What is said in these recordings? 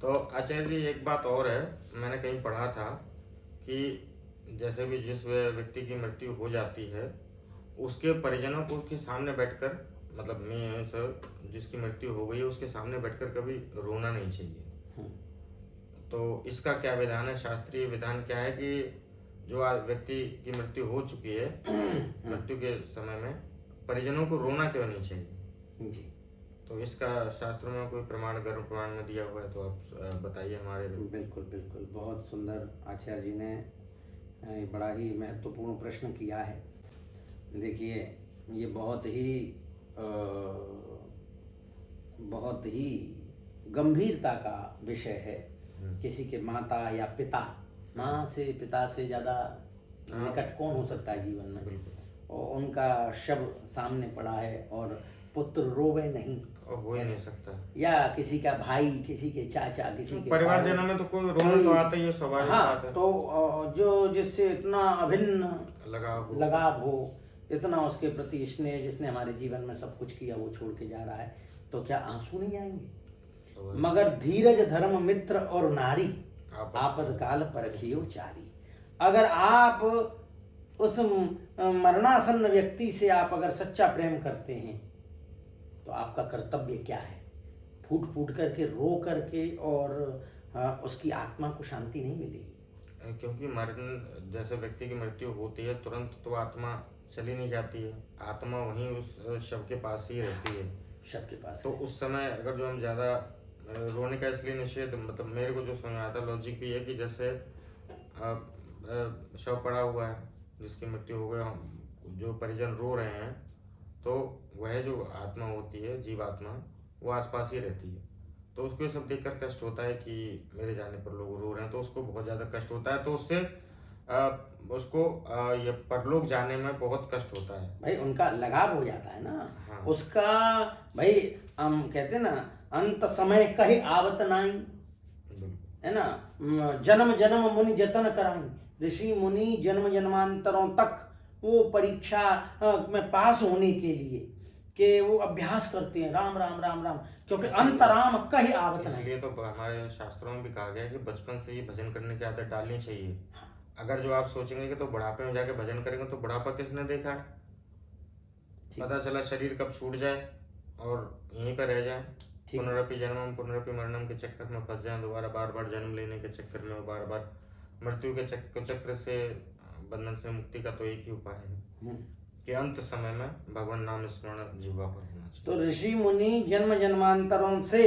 तो आचार्य जी एक बात और है, मैंने कहीं पढ़ा था कि जैसे भी जिस व्यक्ति की मृत्यु हो जाती है, उसके परिजनों को उसके सामने बैठकर, मतलब मैं सर जिसकी मृत्यु हो गई है उसके सामने बैठकर कभी रोना नहीं चाहिए। तो इसका क्या विधान है, शास्त्रीय विधान क्या है कि जो आज व्यक्ति की मृत्यु हो चुकी है मृत्यु के समय में परिजनों को रोना क्यों नहीं चाहिए जी। तो इसका शास्त्रों में कोई प्रमाण, गर्भ पुराण में दिया हुआ है तो आप बताइए हमारे लिए। बिल्कुल बिल्कुल, बहुत सुंदर आचार्य जी ने बड़ा ही महत्वपूर्ण प्रश्न किया है। देखिए, ये बहुत ही गंभीरता का विषय है। किसी के माता या पिता, माँ से पिता से ज़्यादा निकट कौन हो सकता है जीवन में, और उनका शव सामने पड़ा है और पुत्र रोवे नहीं, हो ही नहीं सकता। या किसी का भाई, किसी के चाचा, किसी के परिवारजनों में तो कोई रोना तो आता ही है, स्वाभाविक बात है। तो जो जिससे इतना अभिन्न लगाव हो, इतना उसके प्रति स्नेह, जिसने हमारे जीवन में सब कुछ किया, वो छोड़ के जा रहा है, तो क्या आंसू नहीं आएंगे? मगर धीरज धर्म मित्र और नारी, आपद काल परखियो चारी। अगर आप उस मरणासन्न व्यक्ति से आप अगर सच्चा प्रेम करते हैं तो आपका कर्तव्य क्या है? फूट फूट करके, रो करके, और उसकी आत्मा को शांति नहीं मिलेगी। क्योंकि मरण, जैसे व्यक्ति की मृत्यु होती है तुरंत तो आत्मा चली नहीं जाती है, आत्मा वहीं उस शव के पास ही रहती है, शव के पास। तो उस समय अगर जो हम ज़्यादा रोने का इसलिए निषेध, मतलब मेरे को जो समझ आता है लॉजिक भी है कि जैसे शव पड़ा हुआ है जिसकी मृत्यु हो गई, हम जो परिजन रो रहे हैं तो वह जो आत्मा होती है, जीवात्मा, वो आसपास ही रहती है, तो उसको सब देखकर कष्ट होता है कि मेरे जाने पर लोग रो रहे हैं, तो उसको बहुत ज़्यादा कष्ट होता है, तो उससे उसको ये परलोक जाने में बहुत कष्ट होता है। भाई उनका लगाव हो जाता है ना। हाँ। उसका भाई हम कहते ना, अंत समय कहे आवत नाई, है ना। जन्म जन्म मुनि जतन कराई, ऋषि मुनि जन्म जन्मांतरों तक वो परीक्षा में पास होने के लिए कि वो अभ्यास करते हैं, राम राम राम राम, क्योंकि अंतराम कहे आवत नहीं। इसलिए तो हमारे शास्त्रों में भी कहा गया है कि बचपन से ही भजन करने की आदत डालनी चाहिए। अगर जो आप सोचेंगे कि तो बुढ़ापे में जाके भजन करेंगे, तो बुढ़ापा किसने देखा है? पता चला शरीर कब छूट जाए और यहीं पर रह जाए, पुनरपि जन्मम पुनरपि मरणम के चक्कर में फंस जाए, दोबारा बार बार जन्म लेने के चक्कर में, बार बार मृत्यु के चक्र से, बंधन से मुक्ति का तो एक ही उपाय है कि अंत समय में भगवान नाम स्मरण जीवा पर होना चाहिए। तो ऋषि मुनि जन्म जन्मांतरों से,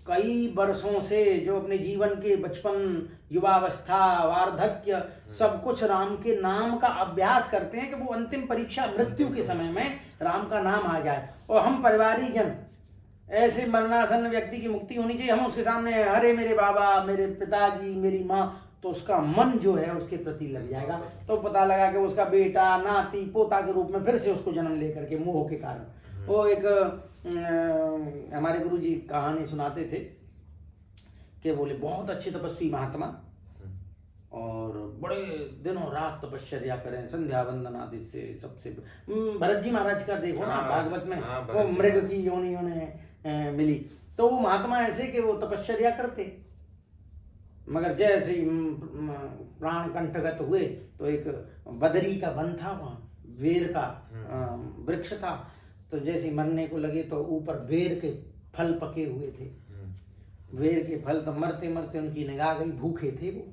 कई वर्षों से, जो अपने जीवन के बचपन, युवावस्था, वार्धक्य, सब कुछ राम के नाम का अभ्यास करते हैं कि वो अंतिम परीक्षा मृत्यु के समय में राम का नाम आ जाए। और हम परिवारी जन, ऐसे मरणासन्न व्यक्ति की मुक्ति होनी चाहिए, हम उसके सामने हरे मेरे बाबा, मेरे पिताजी, मेरी माँ, तो उसका मन जो है उसके प्रति लग जाएगा, तो पता लगा कि उसका बेटा, नाती, पोता के रूप में फिर से उसको जन्म लेकर के मोह के कारण। वो एक हमारे गुरु जी कहानी सुनाते थे कि बोले बहुत अच्छे तपस्वी महात्मा, और बड़े दिनों रात तपश्चर्या करें, संध्या वंदन आदि से, सबसे भरत जी महाराज का देखो ना भागवत में, वो मृग की योनि उन्हें मिली, तो वो महात्मा ऐसे कि वो तपश्चर्या करते, मगर जैसे ही प्राण कंठगत हुए तो एक बदरी का वन था, वहाँ वेर का वृक्ष था, तो जैसे मरने को लगे तो ऊपर वेर के फल पके हुए थे, वेर के फल, तो मरते मरते उनकी निगाह गई, भूखे थे वो,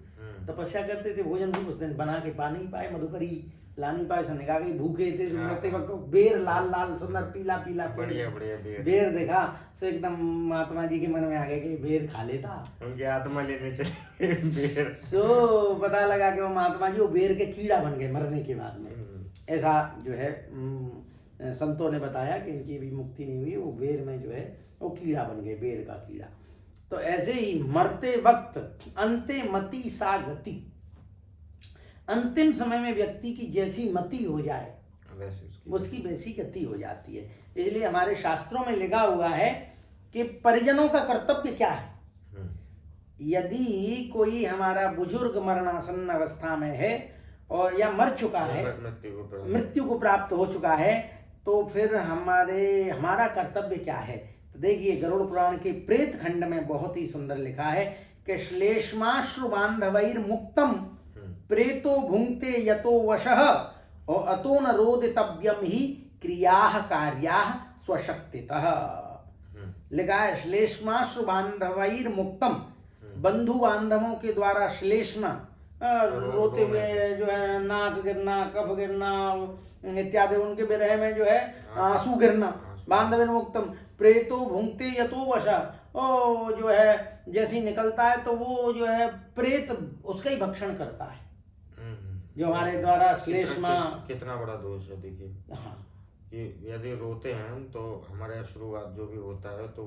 तपस्या करते थे, भोजन भी उस दिन बना के पा नहीं पाए, मधुकरी ला नहीं पाए, निगाह गई, भूखे थे, मरते वक्त बेर लाल लाल सुंदर पीला पीला बेर देखा, तो एकदम महात्मा जी के मन में आ गया कि बेर खा लेता, उनकी आत्मा लेने चले बेर। सो पता लगा कि वो महात्मा जी वो बेर के कीड़ा बन गए मरने के बाद में। ऐसा जो है संतों ने बताया कि इनकी भी मुक्ति नहीं हुई, वो बेर में जो है वो कीड़ा बन गए, बेर का कीड़ा। तो ऐसे ही मरते वक्त अंते मति सा गति, अंतिम समय में व्यक्ति की जैसी मति हो जाए उसकी वैसी गति हो जाती है। इसलिए हमारे शास्त्रों में लिखा हुआ है कि परिजनों का कर्तव्य क्या है। यदि कोई हमारा बुजुर्ग मरणासन्न अवस्था में है और या मर चुका है, मृत्यु को प्राप्त हो चुका है, तो फिर हमारा कर्तव्य क्या है। तो देखिए गरुड़ पुराण के प्रेत खंड में बहुत ही सुंदर लिखा है कि श्लेष्माश्रु बांधवैर मुक्तम प्रेतो भुंक्ते यतो वशः और अतो न रोदितव्यम ही क्रियाः कार्याः स्वशक्तितः। लिखा है श्लेष्माश्रु बांधवैर मुक्तम, बंधु बांधवों के द्वारा श्लेष्मा रोते हुए जो है नाक गिरना, कफ गिरना इत्यादि, उनके विरह में जो है आंसू गिरना, बांधवैर मुक्तम प्रेतो भुंक्ते यतो वशा, ओ जो है जैसे ही निकलता है तो वो जो है प्रेत उसका ही भक्षण करता है, जो हमारे द्वारा श्लेष्मा। कितना बड़ा दोष है देखिए। हाँ, कि यदि रोते हैं तो हमारे अश्रुवाद जो भी होता है तो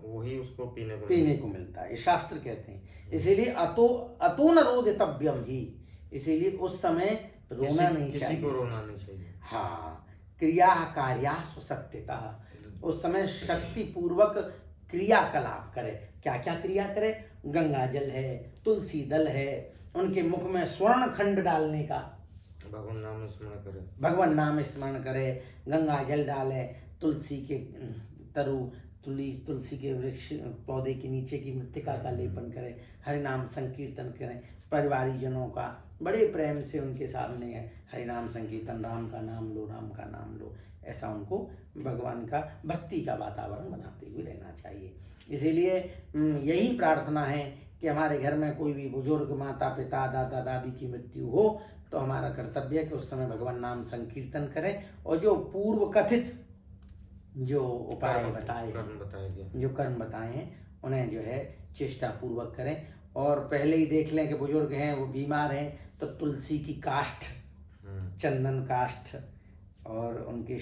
वो ही उसको पीने को मिलता है, ये शास्त्र कहते हैं। इसीलिए अतो न रोदितव्यम ही, इसीलिए उस समय रोना नहीं चाहिए, किसी को रोना नहीं चाहिए। हाँ, क्रिया कार्या स्वशक्तिता, उस समय शक्ति पूर्वक क्रियाकलाप करे। क्या क्या क्रिया करे? गंगा जल है, तुलसी दल है, उनके मुख में स्वर्ण खंड डालने का, भगवान नाम स्मरण करे, भगवान नाम स्मरण करे, गंगा जल डाले, तुलसी के तरु तुलसी के वृक्ष पौधे के नीचे की मृत्तिका का लेपन करें, हरि नाम संकीर्तन करें, परिवारीजनों का बड़े प्रेम से उनके सामने है हरि नाम संकीर्तन, राम का नाम लो, राम का नाम लो, ऐसा उनको भगवान का भक्ति का वातावरण बनाते हुए रहना चाहिए। इसीलिए यही प्रार्थना है कि हमारे घर में कोई भी बुजुर्ग, माता पिता, दादा दादी की मृत्यु हो तो हमारा कर्तव्य है कि उस समय भगवान नाम संकीर्तन करें, और जो पूर्व कथित जो उपाय बताए, जो कर्म बताए हैं उन्हें जो है चेष्टा पूर्वक करें। और पहले ही देख लें कि बुजुर्ग हैं, वो बीमार हैं, तो तुलसी की काष्ठ, चंदन काष्ठ और उनकी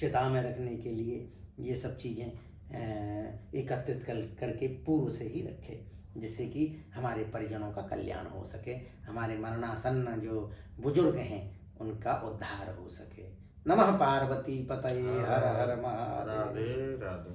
चिता में रखने के लिए ये सब चीज़ें एकत्रित करके पूर्व से ही रखें, जिससे कि हमारे परिजनों का कल्याण हो सके, हमारे मरणासन्न जो बुजुर्ग हैं उनका उद्धार हो सके। नमः पार्वती पतये हर हर महादेव। राधे राधे।